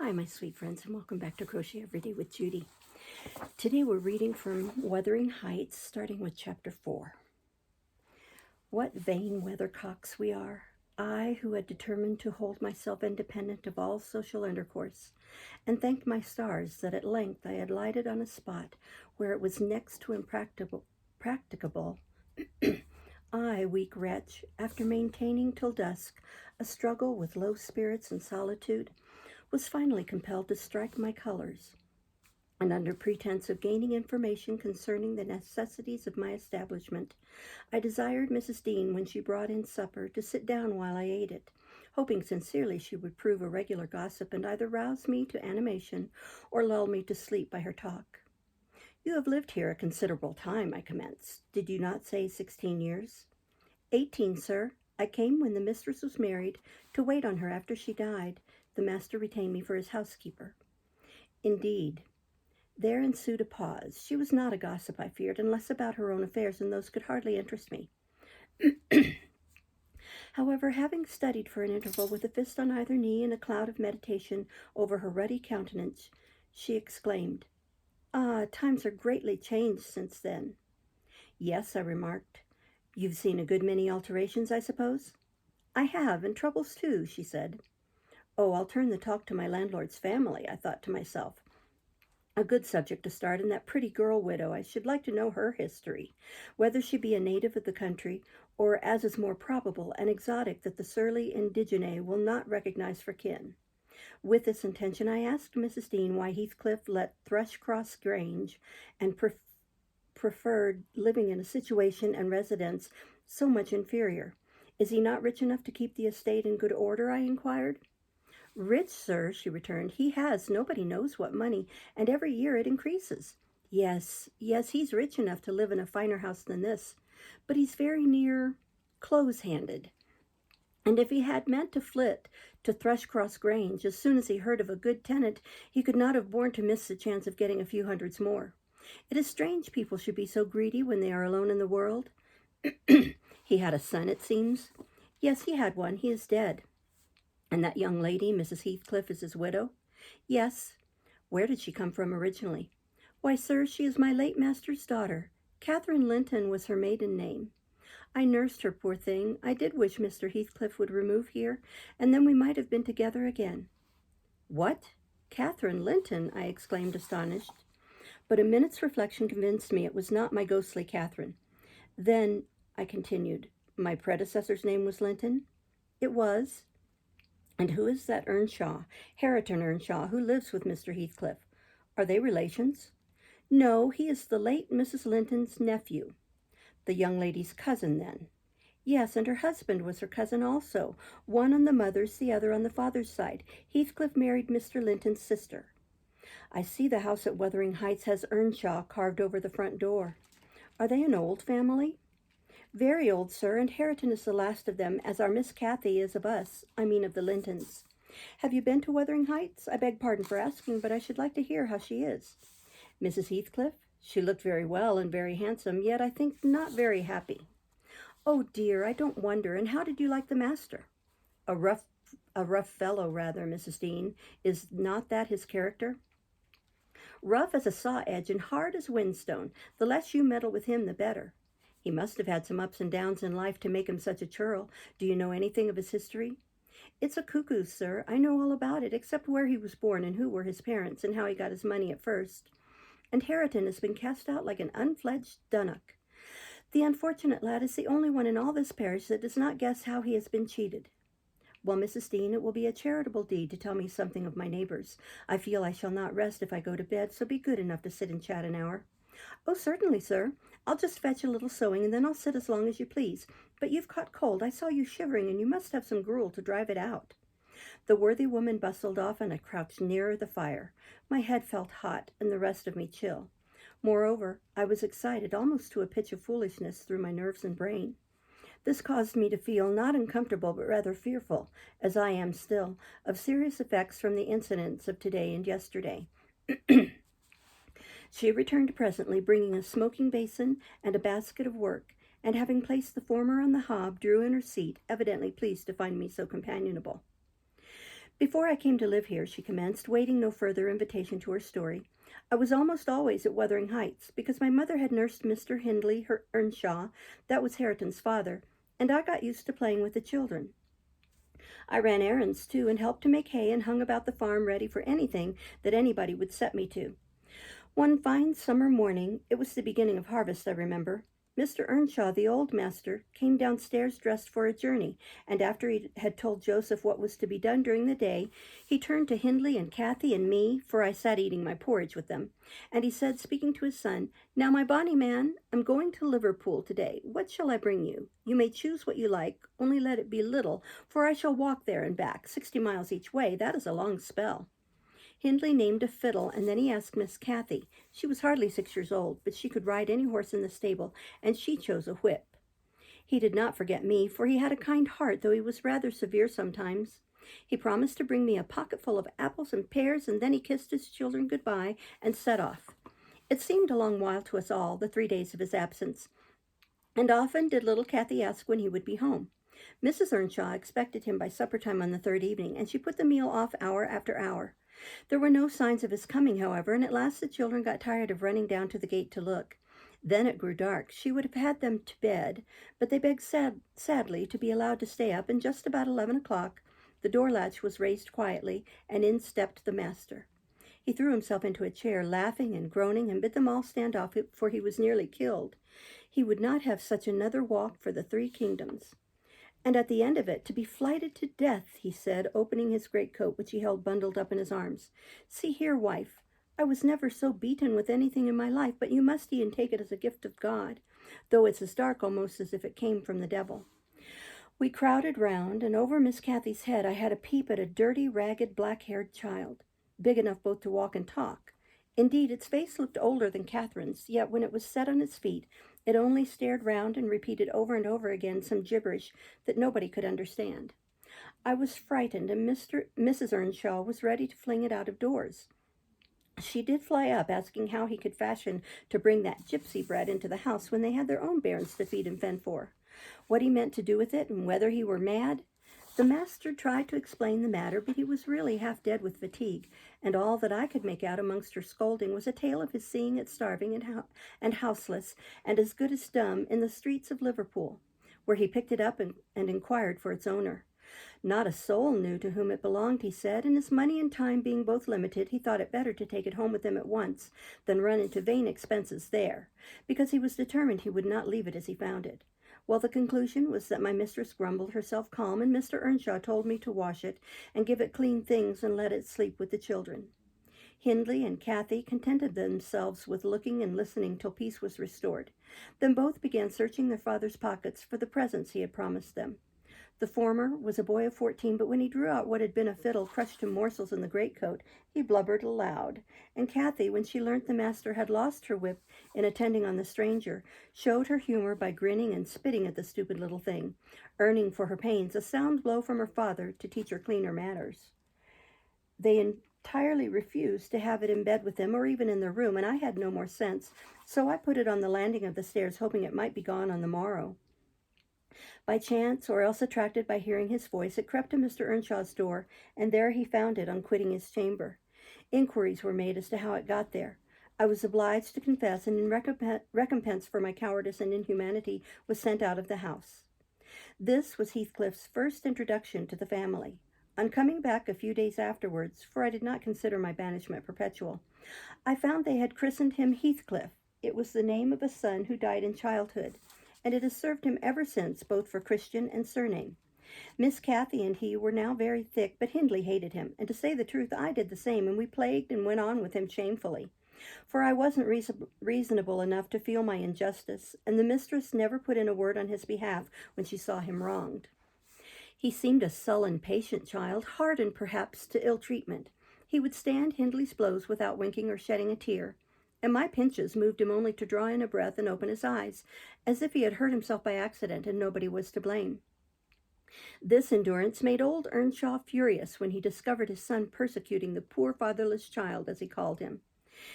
Hi, my sweet friends, and welcome back to Crochet Every Day with Judy. Today we're reading from Wuthering Heights, starting with Chapter 4. What vain weathercocks we are, I who had determined to hold myself independent of all social intercourse, and thanked my stars that at length I had lighted on a spot where it was next to practicable. I, weak wretch, after maintaining till dusk a struggle with low spirits and solitude, was finally compelled to strike my colors, and under pretense of gaining information concerning the necessities of my establishment, I desired Mrs. Dean, when she brought in supper, to sit down while I ate it, hoping sincerely she would prove a regular gossip and either rouse me to animation or lull me to sleep by her talk. "You have lived here a considerable time," I commenced. "Did you not say 16 years?" 18, sir. I came when the mistress was married, to wait on her after she died. The master retained me for his housekeeper." Indeed. There ensued a pause. She was not a gossip, I feared, unless about her own affairs, and those could hardly interest me. However, having studied for an interval with a fist on either knee and a cloud of meditation over her ruddy countenance, she exclaimed, "Ah, times are greatly changed since then." "Yes," I remarked. "You've seen a good many alterations, I suppose?" "I have, and troubles too," she said. "Oh, I'll turn the talk to my landlord's family," I thought to myself. A good subject to start, and that pretty girl widow. I should like to know her history, whether she be a native of the country, or, as is more probable, an exotic that the surly indigene will not recognize for kin. With this intention, I asked Mrs. Dean why Heathcliff let Thrushcross Grange, and preferred living in a situation and residence so much inferior. "Is he not rich enough to keep the estate in good order?" I inquired. "Rich, sir," she returned. "He has nobody knows what money, and every year it increases. Yes, he's rich enough to live in a finer house than this, but he's very near close-handed. And if he had meant to flit to Thrushcross Grange as soon as he heard of a good tenant, he could not have borne to miss the chance of getting a few hundreds more. It is strange people should be so greedy when they are alone in the world." "He had a son, it seems?" "Yes, he had one. He is dead." "And that young lady, Mrs. Heathcliff, is his widow?" "Yes." "Where did she come from originally?" "Why, sir, she is my late master's daughter. Catherine Linton was her maiden name. I nursed her, poor thing. I did wish Mr. Heathcliff would remove here, and then we might have been together again." "What? Catherine Linton?" I exclaimed, astonished. But a minute's reflection convinced me it was not my ghostly Catherine. "Then," I continued, "my predecessor's name was Linton?" "It was." "And who is that Earnshaw, Hareton Earnshaw, who lives with Mr. Heathcliff? Are they relations?" "No, he is the late Mrs. Linton's nephew." "The young lady's cousin, then?" "Yes, and her husband was her cousin also, one on the mother's, the other on the father's side. Heathcliff married Mr. Linton's sister." "I see the house at Wuthering Heights has Earnshaw carved over the front door. Are they an old family?" "Very old, sir, and Hareton is the last of them, as our Miss Cathy is of us, I mean of the Lintons. Have you been to Wuthering Heights? I beg pardon for asking, but I should like to hear how she is." "Mrs. Heathcliff? She looked very well and very handsome, yet I think not very happy." "Oh dear, I don't wonder. And how did you like the master?" A rough fellow, rather, Mrs. Dean. Is not that his character?" "Rough as a saw edge and hard as whinstone. The less you meddle with him, the better." "He must have had some ups and downs in life to make him such a churl. Do you know anything of his history?" "It's a cuckoo, sir. I know all about it, except where he was born and who were his parents and how he got his money at first. And Hareton has been cast out like an unfledged dunnock. The unfortunate lad is the only one in all this parish that does not guess how he has been cheated." "Well, Mrs. Dean, it will be a charitable deed to tell me something of my neighbors. I feel I shall not rest if I go to bed, so be good enough to sit and chat an hour." "Oh, certainly, sir. I'll just fetch a little sewing, and then I'll sit as long as you please. But you've caught cold. I saw you shivering, and you must have some gruel to drive it out." The worthy woman bustled off, and I crouched nearer the fire. My head felt hot, and the rest of me chill. Moreover, I was excited almost to a pitch of foolishness through my nerves and brain. This caused me to feel not uncomfortable, but rather fearful, as I am still, of serious effects from the incidents of today and yesterday. She returned presently, bringing a smoking basin and a basket of work, and having placed the former on the hob, drew in her seat, evidently pleased to find me so companionable. Before I came to live here, she commenced, waiting no further invitation to her story, I was almost always at Wuthering Heights, because my mother had nursed Mr. Hindley Earnshaw, that was Hareton's father, and I got used to playing with the children. I ran errands, too, and helped to make hay and hung about the farm ready for anything that anybody would set me to. One fine summer morning, it was the beginning of harvest, I remember, Mr. Earnshaw, the old master, came downstairs dressed for a journey, and after he had told Joseph what was to be done during the day, he turned to Hindley and Kathy and me, for I sat eating my porridge with them, and he said, speaking to his son, "Now, my bonny man, I'm going to Liverpool today. What shall I bring you? You may choose what you like, only let it be little, for I shall walk there and back, 60 miles each way. That is a long spell." Hindley named a fiddle, and then he asked Miss Kathy. She was hardly 6 years old, but she could ride any horse in the stable, and she chose a whip. He did not forget me, for he had a kind heart, though he was rather severe sometimes. He promised to bring me a pocketful of apples and pears, and then he kissed his children good-bye and set off. It seemed a long while to us all, the 3 days of his absence, and often did little Kathy ask when he would be home. Mrs. Earnshaw expected him by supper-time on the 3rd evening, and she put the meal off hour after hour. There were no signs of his coming, however, and at last the children got tired of running down to the gate to look. Then it grew dark. She would have had them to bed, but they begged sadly to be allowed to stay up, and just about 11 o'clock the door latch was raised quietly, and in stepped the master. He threw himself into a chair, laughing and groaning, and bid them all stand off, for he was nearly killed. He would not have such another walk for the 3 kingdoms. And at the end of it, to be flighted to death, he said, opening his greatcoat, which he held bundled up in his arms. "See here, wife, I was never so beaten with anything in my life, but you must e'en take it as a gift of God, though it's as dark almost as if it came from the devil." We crowded round, and over Miss Kathy's head I had a peep at a dirty, ragged, black-haired child, big enough both to walk and talk. Indeed, its face looked older than Catherine's, yet when it was set on its feet, it only stared round and repeated over and over again some gibberish that nobody could understand. I was frightened, and Mrs. Earnshaw was ready to fling it out of doors. She did fly up, asking how he could fashion to bring that gypsy brat into the house when they had their own bairns to feed and fend for, what he meant to do with it, and whether he were mad. The master tried to explain the matter, but he was really half dead with fatigue, and all that I could make out amongst her scolding was a tale of his seeing it starving and houseless, and as good as dumb, in the streets of Liverpool, where he picked it up and inquired for its owner. Not a soul knew to whom it belonged, he said, and his money and time being both limited, he thought it better to take it home with him at once than run into vain expenses there, because he was determined he would not leave it as he found it. Well, the conclusion was that my mistress grumbled herself calm, and Mr. Earnshaw told me to wash it and give it clean things and let it sleep with the children. Hindley and Kathy contented themselves with looking and listening till peace was restored. Then both began searching their father's pockets for the presents he had promised them. The former was a boy of 14, but when he drew out what had been a fiddle crushed to morsels in the greatcoat, he blubbered aloud. And Kathy, when she learnt the master had lost her whip in attending on the stranger, showed her humor by grinning and spitting at the stupid little thing, earning for her pains a sound blow from her father to teach her cleaner manners. They entirely refused to have it in bed with them or even in their room, and I had no more sense, so I put it on the landing of the stairs, hoping it might be gone on the morrow. By chance, or else attracted by hearing his voice, it crept to Mr. Earnshaw's door, and there he found it on quitting his chamber. Inquiries were made as to how it got there. I was obliged to confess, and in recompense for my cowardice and inhumanity, was sent out of the house. This was Heathcliff's first introduction to the family. On coming back a few days afterwards, for I did not consider my banishment perpetual, I found they had christened him Heathcliff. It was the name of a son who died in childhood, and it has served him ever since, both for Christian and surname. Miss Kathy and he were now very thick, but Hindley hated him, and to say the truth, I did the same, and we plagued and went on with him shamefully. For I wasn't reasonable enough to feel my injustice, and the mistress never put in a word on his behalf when she saw him wronged. He seemed a sullen, patient child, hardened perhaps to ill treatment. He would stand Hindley's blows without winking or shedding a tear, and my pinches moved him only to draw in a breath and open his eyes, as if he had hurt himself by accident and nobody was to blame. This endurance made old Earnshaw furious when he discovered his son persecuting the poor fatherless child, as he called him.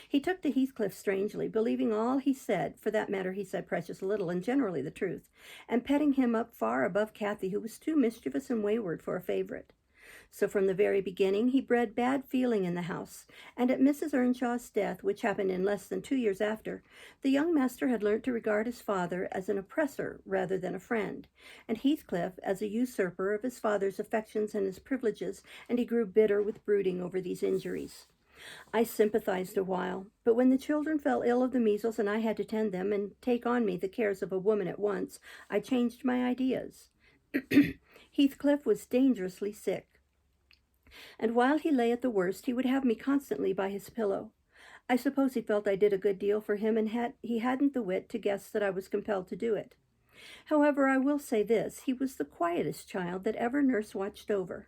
He took to Heathcliff strangely, believing all he said, for that matter he said precious little, and generally the truth, and petting him up far above Kathy, who was too mischievous and wayward for a favorite. So from the very beginning he bred bad feeling in the house, and at Mrs. Earnshaw's death, which happened in less than 2 years after, the young master had learnt to regard his father as an oppressor rather than a friend, and Heathcliff as a usurper of his father's affections and his privileges, and he grew bitter with brooding over these injuries. I sympathized a while, but when the children fell ill of the measles and I had to tend them and take on me the cares of a woman at once, I changed my ideas. Heathcliff was dangerously sick, and while he lay at the worst, he would have me constantly by his pillow. I suppose he felt I did a good deal for him, and he hadn't the wit to guess that I was compelled to do it. However, I will say this, he was the quietest child that ever nurse watched over.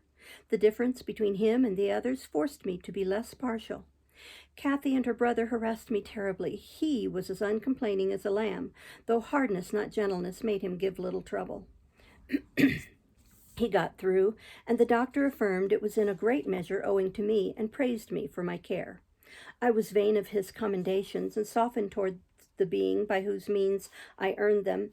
The difference between him and the others forced me to be less partial. Kathy and her brother harassed me terribly. He was as uncomplaining as a lamb, though hardness, not gentleness, made him give little trouble. He got through, and the doctor affirmed it was in a great measure owing to me, and praised me for my care. I was vain of his commendations, and softened toward the being by whose means I earned them,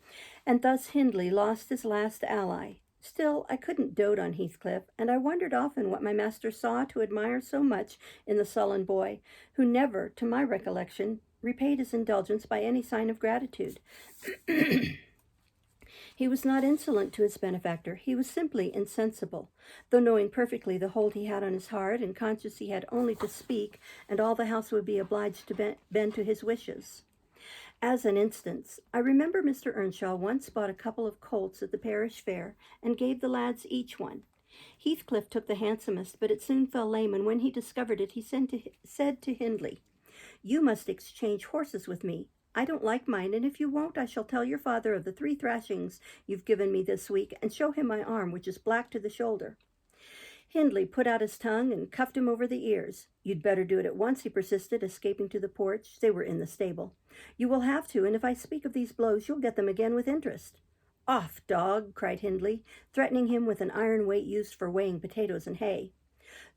and thus Hindley lost his last ally. Still, I couldn't dote on Heathcliff, and I wondered often what my master saw to admire so much in the sullen boy, who never, to my recollection, repaid his indulgence by any sign of gratitude. He was not insolent to his benefactor. He was simply insensible, though knowing perfectly the hold he had on his heart, and conscious he had only to speak, and all the house would be obliged to bend to his wishes. As an instance, I remember Mr. Earnshaw once bought a couple of colts at the parish fair, and gave the lads each one. Heathcliff took the handsomest, but it soon fell lame, and when he discovered it, he said to Hindley, "You must exchange horses with me. I don't like mine, and if you won't, I shall tell your father of the 3 thrashings you've given me this week, and show him my arm, which is black to the shoulder." Hindley put out his tongue and cuffed him over the ears. "You'd better do it at once," he persisted, escaping to the porch. They were in the stable. "You will have to, and if I speak of these blows, you'll get them again with interest." "Off, dog!" cried Hindley, threatening him with an iron weight used for weighing potatoes and hay.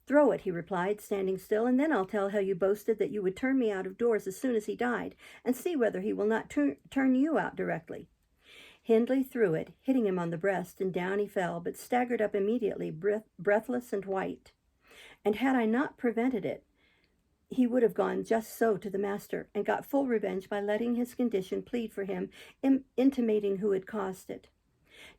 "Throw it," he replied, standing still, "and then I'll tell how you boasted that you would turn me out of doors as soon as he died, and see whether he will not turn you out directly." Hindley threw it, hitting him on the breast, and down he fell, but staggered up immediately, breathless and white. And had I not prevented it, he would have gone just so to the master, and got full revenge by letting his condition plead for him, intimating who had caused it.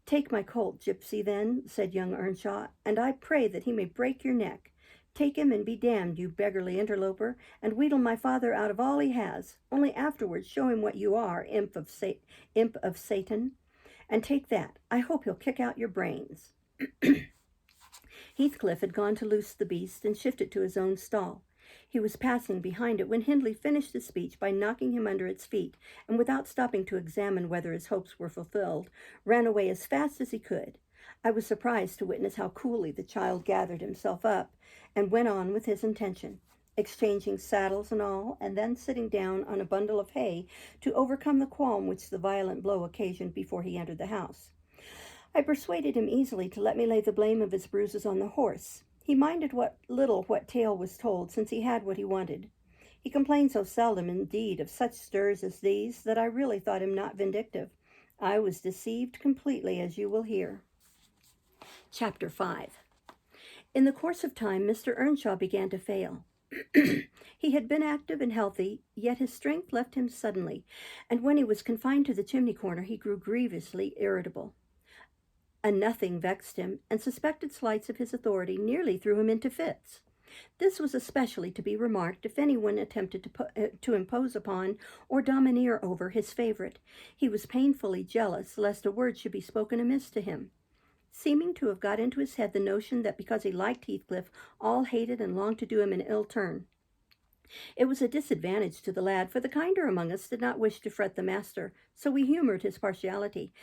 "Take my colt, gypsy, then," said young Earnshaw, "and I pray that he may break your neck. Take him and be damned, you beggarly interloper, and wheedle my father out of all he has. Only afterwards show him what you are, imp of Satan. And take that. I hope he'll kick out your brains." Heathcliff had gone to loose the beast and shift it to his own stall. He was passing behind it when Hindley finished his speech by knocking him under its feet, and without stopping to examine whether his hopes were fulfilled, ran away as fast as he could. I was surprised to witness how coolly the child gathered himself up, and went on with his intention, exchanging saddles and all, and then sitting down on a bundle of hay to overcome the qualm which the violent blow occasioned before he entered the house. I persuaded him easily to let me lay the blame of his bruises on the horse. He minded what tale was told, since he had what he wanted. He complained so seldom, indeed, of such stirs as these, that I really thought him not vindictive. I was deceived completely, as you will hear. Chapter 5. In the course of time, Mr. Earnshaw began to fail. He had been active and healthy, yet his strength left him suddenly, and when he was confined to the chimney corner, he grew grievously irritable. A nothing vexed him, and suspected slights of his authority nearly threw him into fits. This was especially to be remarked if anyone attempted to impose upon or domineer over his favorite. He was painfully jealous lest a word should be spoken amiss to him, seeming to have got into his head the notion that because he liked Heathcliff, all hated and longed to do him an ill turn. It was a disadvantage to the lad, for the kinder among us did not wish to fret the master, so we humored his partiality,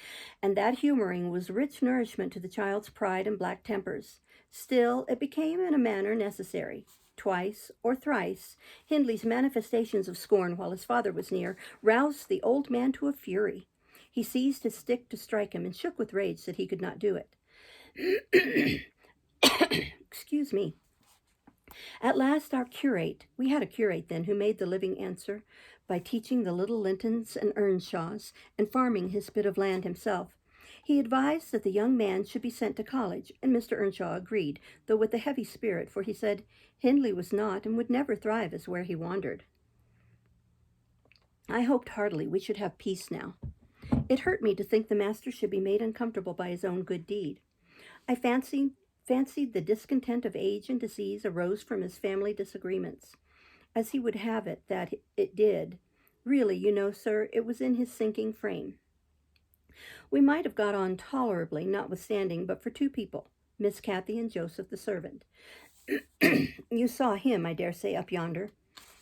and that humoring was rich nourishment to the child's pride and black tempers. Still, it became in a manner necessary. Twice or thrice, Hindley's manifestations of scorn while his father was near roused the old man to a fury. He seized his stick to strike him, and shook with rage that he could not do it. Excuse me. At last we had a curate then, who made the living answer by teaching the little Lintons and Earnshaws, and farming his bit of land himself. He advised that the young man should be sent to college, and Mr. Earnshaw agreed, though with a heavy spirit, for he said Hindley was not and would never thrive as where he wandered. I hoped heartily we should have peace now. It hurt me to think the master should be made uncomfortable by his own good deed. I fancied the discontent of age and disease arose from his family disagreements, as he would have it that it did. Really, you know, sir, it was in his sinking frame. We might have got on tolerably, notwithstanding, but for two people, Miss Cathy and Joseph the servant. You saw him, I dare say, up yonder.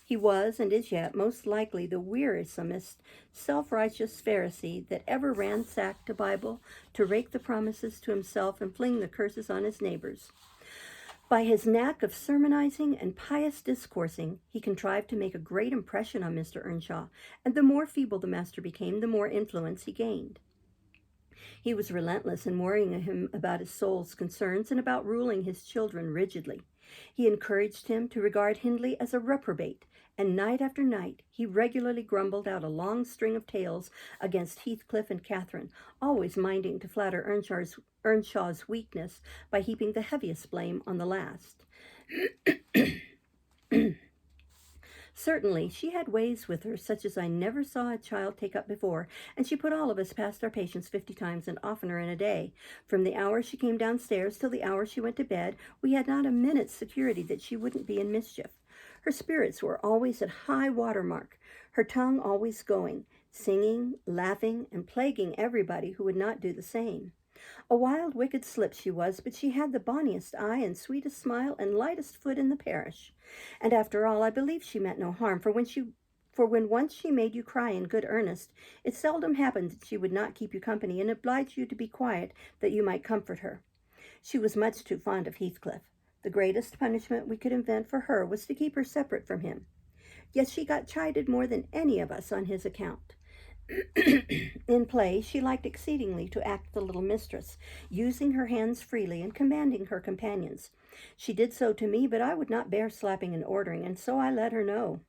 He was, and is yet, most likely the wearisomest, self-righteous Pharisee that ever ransacked a Bible to rake the promises to himself and fling the curses on his neighbors. By his knack of sermonizing and pious discoursing, he contrived to make a great impression on Mr. Earnshaw, and the more feeble the master became, the more influence he gained. He was relentless in worrying him about his soul's concerns and about ruling his children rigidly. He encouraged him to regard Hindley as a reprobate, and night after night he regularly grumbled out a long string of tales against Heathcliff and Catherine, always minding to flatter Earnshaw's weakness by heaping the heaviest blame on the last. Certainly, she had ways with her such as I never saw a child take up before, and she put all of us past our patience 50 times and oftener in a day. From the hour she came downstairs till the hour she went to bed, we had not a minute's security that she wouldn't be in mischief. Her spirits were always at high water mark, her tongue always going, singing, laughing, and plaguing everybody who would not do the same. A wild, wicked slip she was, but she had the bonniest eye and sweetest smile and lightest foot in the parish. And after all, I believe she meant no harm, for when once she made you cry in good earnest, it seldom happened that she would not keep you company and oblige you to be quiet that you might comfort her. She was much too fond of Heathcliff. The greatest punishment we could invent for her was to keep her separate from him. Yet she got chided more than any of us on his account. In play, she liked exceedingly to act the little mistress, using her hands freely and commanding her companions. She did so to me, but I would not bear slapping and ordering, and so I let her know.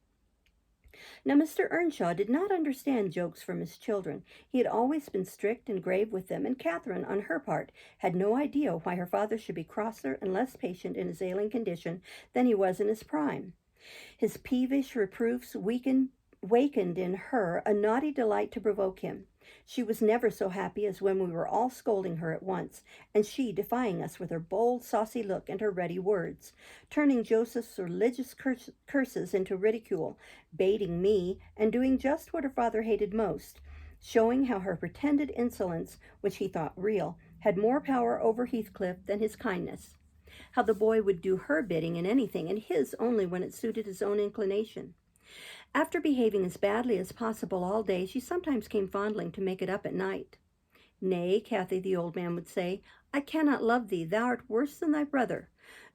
Now, Mr. Earnshaw did not understand jokes from his children. He had always been strict and grave with them, and Catherine, on her part, had no idea why her father should be crosser and less patient in his ailing condition than he was in his prime. His peevish reproofs wakened in her a naughty delight to provoke him. She was never so happy as when we were all scolding her at once, and she defying us with her bold, saucy look and her ready words, turning Joseph's religious curses into ridicule, baiting me, and doing just what her father hated most, showing how her pretended insolence, which he thought real, had more power over Heathcliff than his kindness, how the boy would do her bidding in anything, and his only when it suited his own inclination. After behaving as badly as possible all day, she sometimes came fondling to make it up at night. Nay, Cathy, the old man would say, I cannot love thee, thou art worse than thy brother.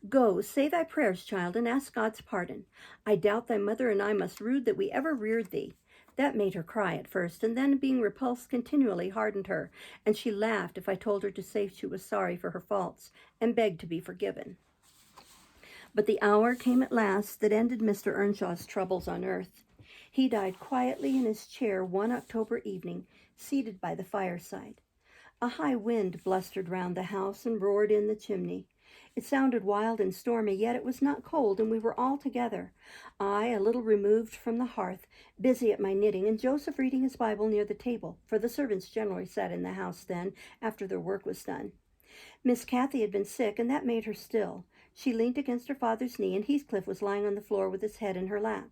Go, say thy prayers, child, and ask God's pardon. I doubt thy mother and I must rue that we ever reared thee. That made her cry at first, and then being repulsed continually hardened her, and she laughed if I told her to say she was sorry for her faults, and begged to be forgiven. But the hour came at last that ended Mr. Earnshaw's troubles on earth. He died quietly in his chair one October evening, seated by the fireside. A high wind blustered round the house and roared in the chimney. It sounded wild and stormy, yet it was not cold, and we were all together. I, a little removed from the hearth, busy at my knitting, and Joseph reading his Bible near the table, for the servants generally sat in the house then, after their work was done. Miss Cathy had been sick, and that made her still. She leaned against her father's knee, and Heathcliff was lying on the floor with his head in her lap.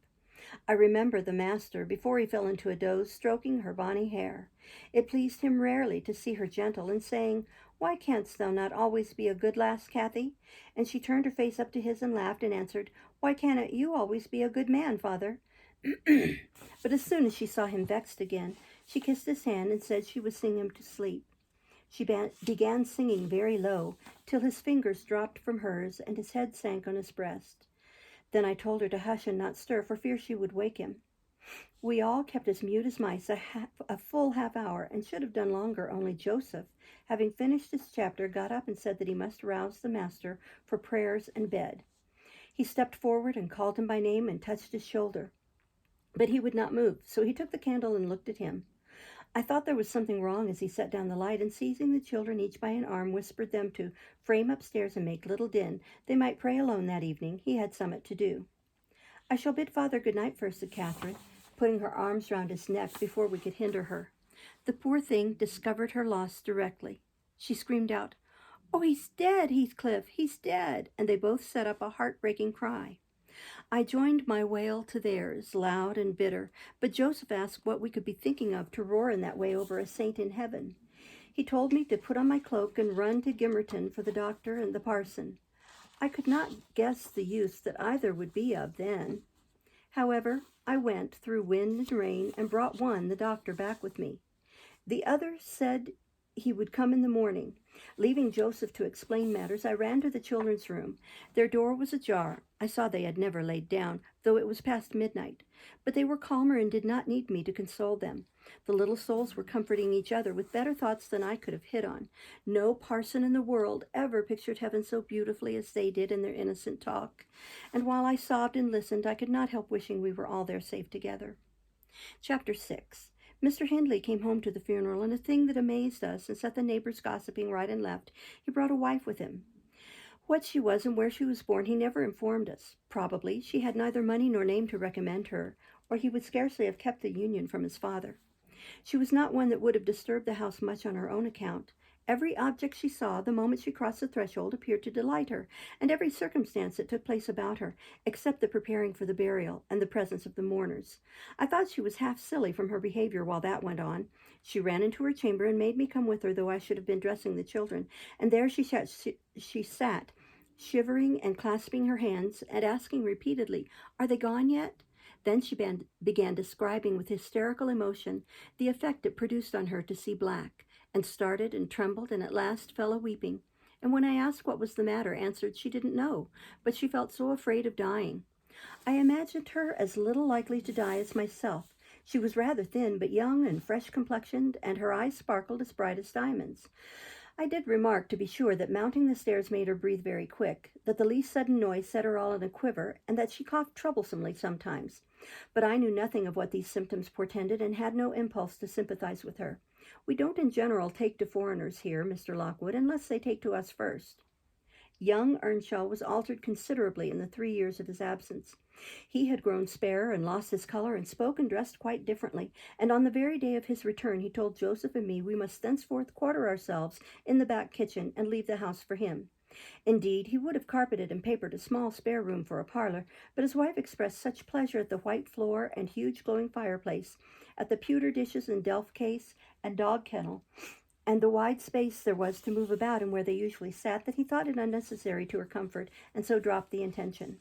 I remember the master, before he fell into a doze, stroking her bonny hair. It pleased him rarely to see her gentle, and saying, Why canst thou not always be a good lass, Cathy? And she turned her face up to his and laughed, and answered, Why cannot you always be a good man, father? But as soon as she saw him vexed again, she kissed his hand and said she would sing him to sleep. She began singing very low, till his fingers dropped from hers, and his head sank on his breast. Then I told her to hush and not stir, for fear she would wake him. We all kept as mute as mice a full half hour, and should have done longer, only Joseph, having finished his chapter, got up and said that he must rouse the master for prayers and bed. He stepped forward and called him by name and touched his shoulder. But he would not move, so he took the candle and looked at him. I thought there was something wrong as he set down the light and, seizing the children each by an arm, whispered them to frame upstairs and make little din. They might pray alone that evening. He had somewhat to do. I shall bid father good night first, said Catherine, putting her arms round his neck before we could hinder her. The poor thing discovered her loss directly. She screamed out, "Oh, he's dead, Heathcliff, he's dead!" And they both set up a heartbreaking cry. I joined my wail to theirs, loud and bitter, but Joseph asked what we could be thinking of to roar in that way over a saint in heaven. He told me to put on my cloak and run to Gimmerton for the doctor and the parson. I could not guess the use that either would be of then. However, I went through wind and rain and brought one, the doctor, back with me. The other said he would come in the morning. Leaving Joseph to explain matters, I ran to the children's room. Their door was ajar. I saw they had never laid down, though it was past midnight. But they were calmer and did not need me to console them. The little souls were comforting each other with better thoughts than I could have hit on. No parson in the world ever pictured heaven so beautifully as they did in their innocent talk. And while I sobbed and listened, I could not help wishing we were all there safe together. Chapter 6. Mr. Hindley came home to the funeral, and a thing that amazed us and set the neighbors gossiping right and left, he brought a wife with him. What she was and where she was born he never informed us. Probably she had neither money nor name to recommend her, or he would scarcely have kept the union from his father. She was not one that would have disturbed the house much on her own account. Every object she saw the moment she crossed the threshold appeared to delight her, and every circumstance that took place about her, except the preparing for the burial and the presence of the mourners. I thought she was half silly from her behavior while that went on. She ran into her chamber and made me come with her, though I should have been dressing the children, and there she sat, shivering and clasping her hands, and asking repeatedly, "Are they gone yet?" Then she began describing with hysterical emotion the effect it produced on her to see black, and started and trembled and at last fell a-weeping, and when I asked what was the matter, answered she didn't know, but she felt so afraid of dying. I imagined her as little likely to die as myself. She was rather thin, but young and fresh-complexioned, and her eyes sparkled as bright as diamonds. I did remark, to be sure, that mounting the stairs made her breathe very quick, that the least sudden noise set her all in a quiver, and that she coughed troublesomely sometimes. But I knew nothing of what these symptoms portended, and had no impulse to sympathize with her. We don't in general take to foreigners here, Mr. Lockwood, unless they take to us first. Young Earnshaw was altered considerably in the 3 years of his absence. He had grown spare and lost his color, and spoke and dressed quite differently, and on the very day of his return he told Joseph and me we must thenceforth quarter ourselves in the back kitchen and leave the house for him. Indeed, he would have carpeted and papered a small spare room for a parlor, but his wife expressed such pleasure at the white floor and huge glowing fireplace, at the pewter dishes and delf case and dog kennel, and the wide space there was to move about and where they usually sat, that he thought it unnecessary to her comfort, and so dropped the intention.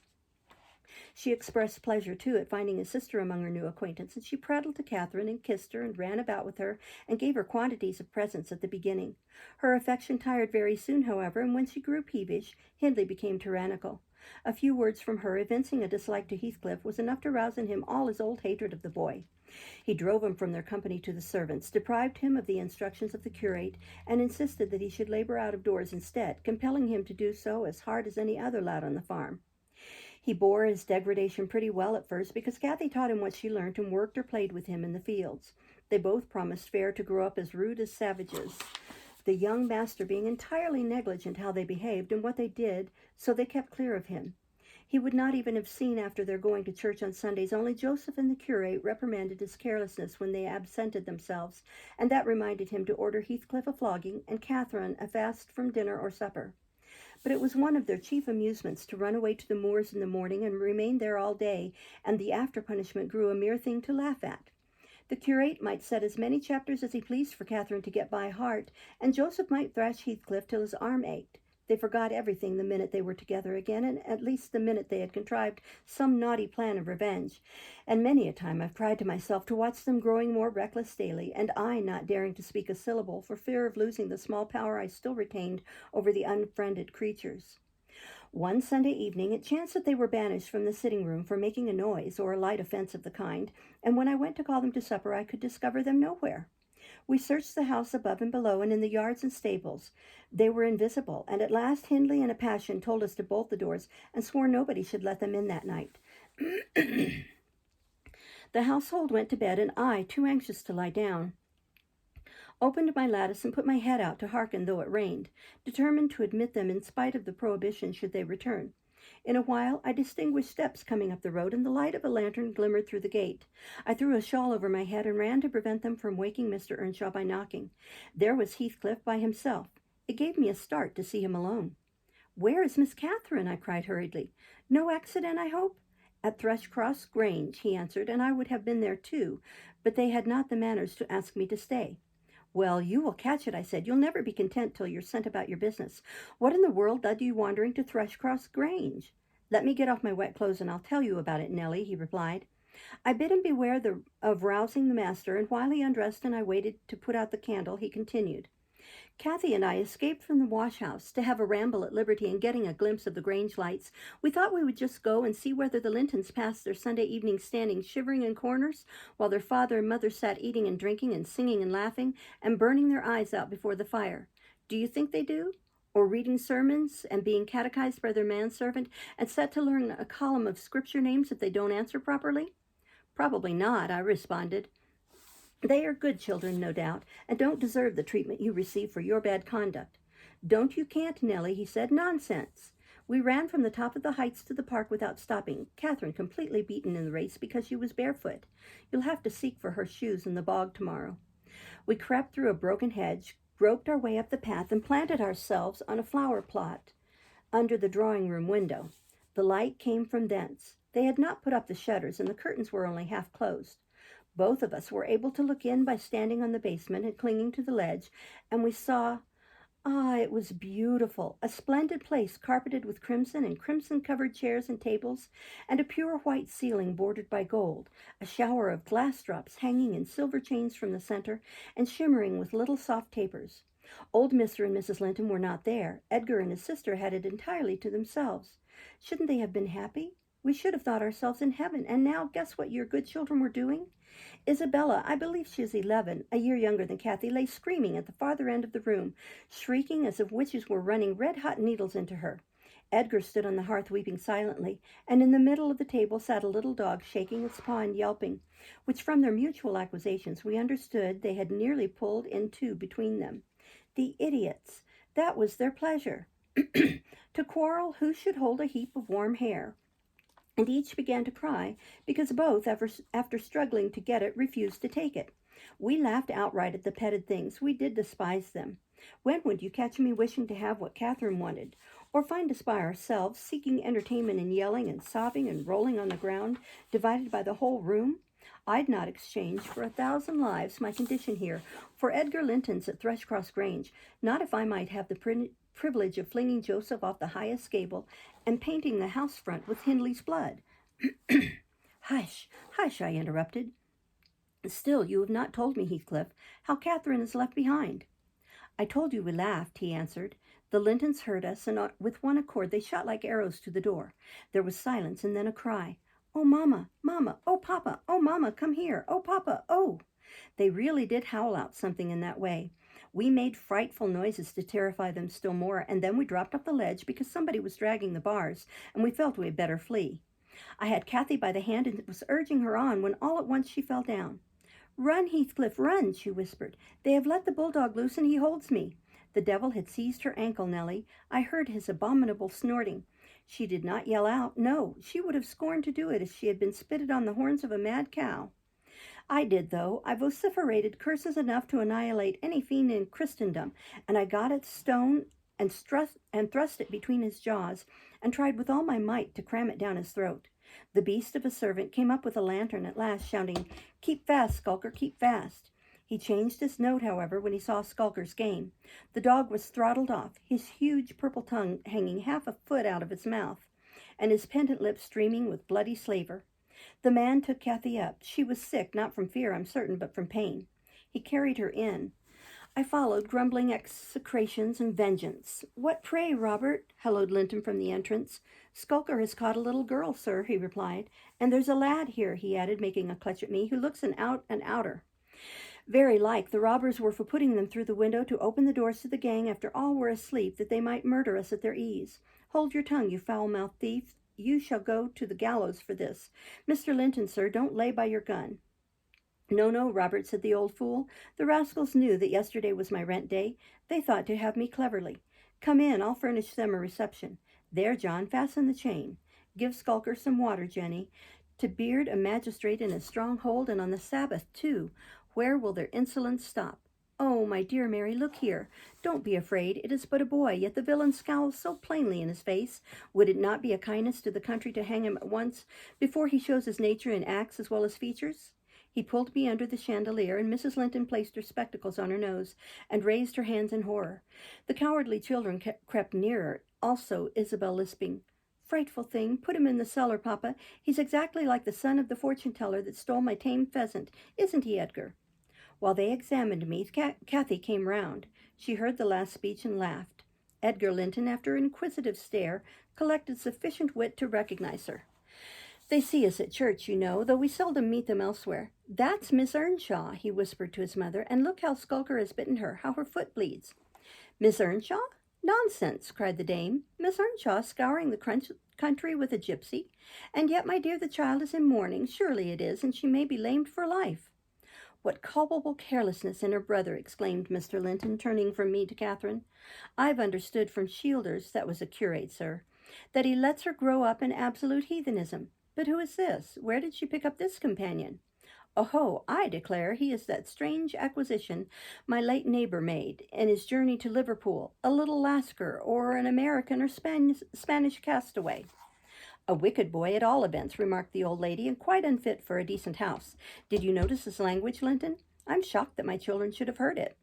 She expressed pleasure, too, at finding a sister among her new acquaintance, and she prattled to Catherine and kissed her and ran about with her and gave her quantities of presents at the beginning. Her affection tired very soon, however, and when she grew peevish, Hindley became tyrannical. A few words from her, evincing a dislike to Heathcliff, was enough to rouse in him all his old hatred of the boy. He drove him from their company to the servants, deprived him of the instructions of the curate, and insisted that he should labor out of doors instead, compelling him to do so as hard as any other lad on the farm. He bore his degradation pretty well at first, because Kathy taught him what she learnt and worked or played with him in the fields. They both promised fair to grow up as rude as savages, the young master being entirely negligent how they behaved and what they did, so they kept clear of him. He would not even have seen after their going to church on Sundays, only Joseph and the curate reprimanded his carelessness when they absented themselves, and that reminded him to order Heathcliff a flogging and Catherine a fast from dinner or supper. But it was one of their chief amusements to run away to the moors in the morning and remain there all day, and the after punishment grew a mere thing to laugh at. The curate might set as many chapters as he pleased for Catherine to get by heart, and Joseph might thrash Heathcliff till his arm ached. They forgot everything the minute they were together again, and at least the minute they had contrived some naughty plan of revenge. And many a time I've cried to myself to watch them growing more reckless daily, and I not daring to speak a syllable for fear of losing the small power I still retained over the unfriended creatures. One Sunday evening it chanced that they were banished from the sitting-room for making a noise or a light offense of the kind, and when I went to call them to supper I could discover them nowhere. We searched the house above and below, and in the yards and stables. They were invisible, and at last Hindley in a passion told us to bolt the doors, and swore nobody should let them in that night. The household went to bed, and I, too anxious to lie down, opened my lattice, and put my head out to hearken though it rained, determined to admit them in spite of the prohibition should they return. In a while I distinguished steps coming up the road, and the light of a lantern glimmered through the gate. I threw a shawl over my head and ran to prevent them from waking Mr. Earnshaw by knocking. There was Heathcliff by himself. It gave me a start to see him alone. "Where is Miss Catherine?" I cried hurriedly. "No accident, I hope?" "At Thrushcross Grange," he answered, "and I would have been there too, but they had not the manners to ask me to stay." "Well, you will catch it," I said. "You'll never be content till you're sent about your business. What in the world led you wandering to Thrushcross Grange?" "Let me get off my wet clothes and I'll tell you about it, Nellie," he replied. I bid him beware of rousing the master, and while he undressed and I waited to put out the candle, he continued. "Kathy and I escaped from the wash-house to have a ramble at liberty, and getting a glimpse of the Grange lights, we thought we would just go and see whether the Lintons passed their Sunday evenings standing shivering in corners, while their father and mother sat eating and drinking and singing and laughing and burning their eyes out before the fire. Do you think they do? Or reading sermons and being catechized by their manservant and set to learn a column of scripture names if they don't answer properly?" "Probably not," I responded. "They are good children, no doubt, and don't deserve the treatment you receive for your bad conduct." "Don't you can't, Nellie," he said. "Nonsense." We ran from the top of the heights to the park without stopping, Catherine completely beaten in the race because she was barefoot. You'll have to seek for her shoes in the bog tomorrow. We crept through a broken hedge, groped our way up the path, and planted ourselves on a flower plot under the drawing-room window. The light came from thence. They had not put up the shutters, and the curtains were only half closed. Both of us were able to look in by standing on the basement and clinging to the ledge, and we saw, it was beautiful, a splendid place carpeted with crimson and crimson-covered chairs and tables, and a pure white ceiling bordered by gold, a shower of glass drops hanging in silver chains from the center and shimmering with little soft tapers. Old Mr. and Mrs. Linton were not there. Edgar and his sister had it entirely to themselves. Shouldn't they have been happy? We should have thought ourselves in heaven, and now guess what your good children were doing? Isabella, I believe she is 11, a year younger than Kathy, lay screaming at the farther end of the room, shrieking as if witches were running red-hot needles into her. Edgar stood on the hearth weeping silently, and in the middle of the table sat a little dog shaking its paw and yelping, which from their mutual accusations we understood they had nearly pulled in two between them. The idiots! That was their pleasure. To quarrel who should hold a heap of warm hair. And each began to cry because both, after struggling to get it, refused to take it. We laughed outright at the petted things. We did despise them. When would you catch me wishing to have what Catherine wanted, or find us by ourselves, seeking entertainment and yelling and sobbing and rolling on the ground, divided by the whole room? I'd not exchange for 1,000 lives my condition here for Edgar Linton's at Thrushcross Grange, not if I might have the privilege of flinging Joseph off the highest gable and painting the house front with Hindley's blood. Hush, hush, I interrupted. Still, you have not told me, Heathcliff, how Catherine is left behind. I told you we laughed, he answered. The Lintons heard us, and with one accord they shot like arrows to the door. There was silence, and then a cry. "Oh, Mamma, Mamma, oh, Papa, oh, Mamma, come here, oh, Papa, oh." They really did howl out something in that way. We made frightful noises to terrify them still more, and then we dropped off the ledge because somebody was dragging the bars, and we felt we had better flee. I had Kathy by the hand and was urging her on when all at once she fell down. "Run, Heathcliff, run," she whispered. "They have let the bulldog loose, and he holds me." The devil had seized her ankle, Nellie. I heard his abominable snorting. She did not yell out. No, she would have scorned to do it if she had been spitted on the horns of a mad cow. I did, though. I vociferated curses enough to annihilate any fiend in Christendom, and I got at Stone and thrust it between his jaws, and tried with all my might to cram it down his throat. The beast of a servant came up with a lantern at last, shouting, "Keep fast, Skulker, keep fast." He changed his note, however, when he saw Skulker's game. The dog was throttled off, his huge purple tongue hanging half a foot out of his mouth, and his pendant lips streaming with bloody slaver. The man took Kathy up. She was sick, not from fear, I'm certain, but from pain. He carried her in. I followed, grumbling execrations and vengeance. "What pray, Robert?" hallooed Linton from the entrance. "Skulker has caught a little girl, sir," he replied. "And there's a lad here," he added, making a clutch at me, "who looks an outer. Very like the robbers were for putting them through the window to open the doors to the gang after all were asleep, that they might murder us at their ease. Hold your tongue, you foul-mouthed thief. You shall go to the gallows for this. Mr. Linton, sir, don't lay by your gun." No, no, Robert, said the old fool. The rascals knew that yesterday was my rent day. They thought to have me cleverly. Come in, I'll furnish them a reception. There, John, fasten the chain. Give Skulker some water, Jenny. To beard a magistrate in his stronghold, and on the Sabbath, too. Where will their insolence stop? Oh, my dear Mary, look here. Don't be afraid. It is but a boy, yet the villain scowls so plainly in his face. Would it not be a kindness to the country to hang him at once, before he shows his nature in acts as well as features? He pulled me under the chandelier, and Mrs. Linton placed her spectacles on her nose and raised her hands in horror. The cowardly children crept nearer, also Isabel lisping, "Frightful thing! Put him in the cellar, Papa. He's exactly like the son of the fortune-teller that stole my tame pheasant. Isn't he, Edgar?" While they examined me, Kathy came round. She heard the last speech and laughed. Edgar Linton, after an inquisitive stare, collected sufficient wit to recognize her. "They see us at church, you know, though we seldom meet them elsewhere. That's Miss Earnshaw," he whispered to his mother, "and look how Skulker has bitten her, how her foot bleeds." "Miss Earnshaw? Nonsense!" cried the dame. "Miss Earnshaw scouring the country with a gypsy? And yet, my dear, the child is in mourning, surely it is, and she may be lamed for life." "What culpable carelessness in her brother!" exclaimed Mr. Linton, turning from me to Catherine. "I've understood from Shielders, that was a curate, sir, that he lets her grow up in absolute heathenism. But who is this? Where did she pick up this companion?" "Oho, I declare he is that strange acquisition my late neighbor made in his journey to Liverpool, a little Lascar, or an American or Spanish castaway." "A wicked boy at all events," remarked the old lady, "and quite unfit for a decent house. Did you notice his language, Linton? I'm shocked that my children should have heard it."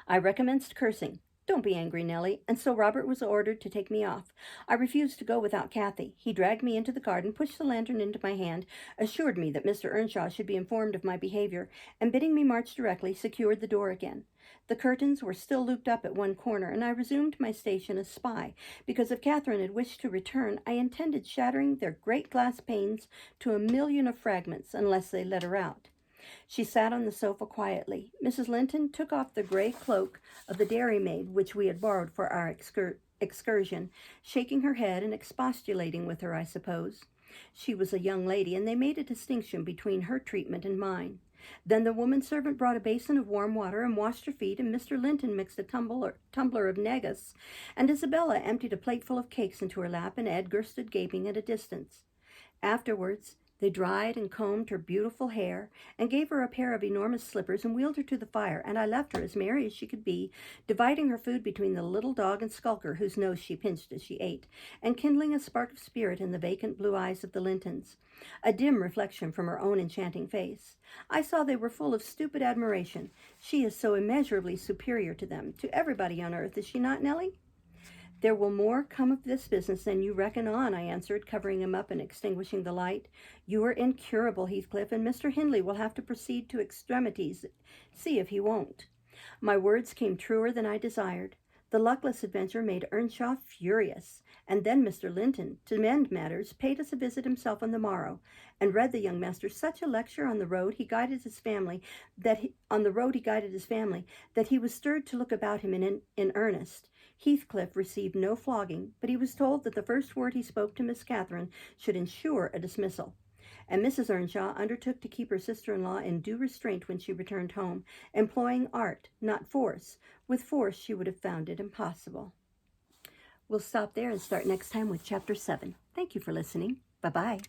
I recommenced cursing. "Don't be angry, Nellie," and so Robert was ordered to take me off. I refused to go without Kathy. He dragged me into the garden, pushed the lantern into my hand, assured me that Mr. Earnshaw should be informed of my behavior, and bidding me march directly, secured the door again. The curtains were still looped up at one corner, and I resumed my station as spy, because if Catherine had wished to return, I intended shattering their great glass panes to a million of fragments, unless they let her out. She sat on the sofa quietly. Mrs. Linton took off the gray cloak of the dairymaid which we had borrowed for our excursion, shaking her head and expostulating with her, I suppose. She was a young lady, and they made a distinction between her treatment and mine. Then the woman servant brought a basin of warm water and washed her feet, and Mr. Linton mixed a tumbler of negus, and Isabella emptied a plateful of cakes into her lap, and Edgar stood gaping at a distance. Afterwards, they dried and combed her beautiful hair, and gave her a pair of enormous slippers, and wheeled her to the fire, and I left her as merry as she could be, dividing her food between the little dog and Skulker, whose nose she pinched as she ate, and kindling a spark of spirit in the vacant blue eyes of the Lintons, a dim reflection from her own enchanting face. I saw they were full of stupid admiration. She is so immeasurably superior to them, to everybody on earth, is she not, Nellie? "There will more come of this business than you reckon on," I answered, covering him up and extinguishing the light. "You are incurable, Heathcliff, and Mr. Hindley will have to proceed to extremities. See if he won't." My words came truer than I desired. The luckless adventure made Earnshaw furious, and then Mr. Linton, to mend matters, paid us a visit himself on the morrow, and read the young master such a lecture on the road he guided his family that he was stirred to look about him in earnest. Heathcliff received no flogging, but he was told that the first word he spoke to Miss Catherine should ensure a dismissal. And Mrs. Earnshaw undertook to keep her sister-in-law in due restraint when she returned home, employing art, not force. With force she would have found it impossible. We'll stop there and start next time with Chapter 7. Thank you for listening. Bye-bye.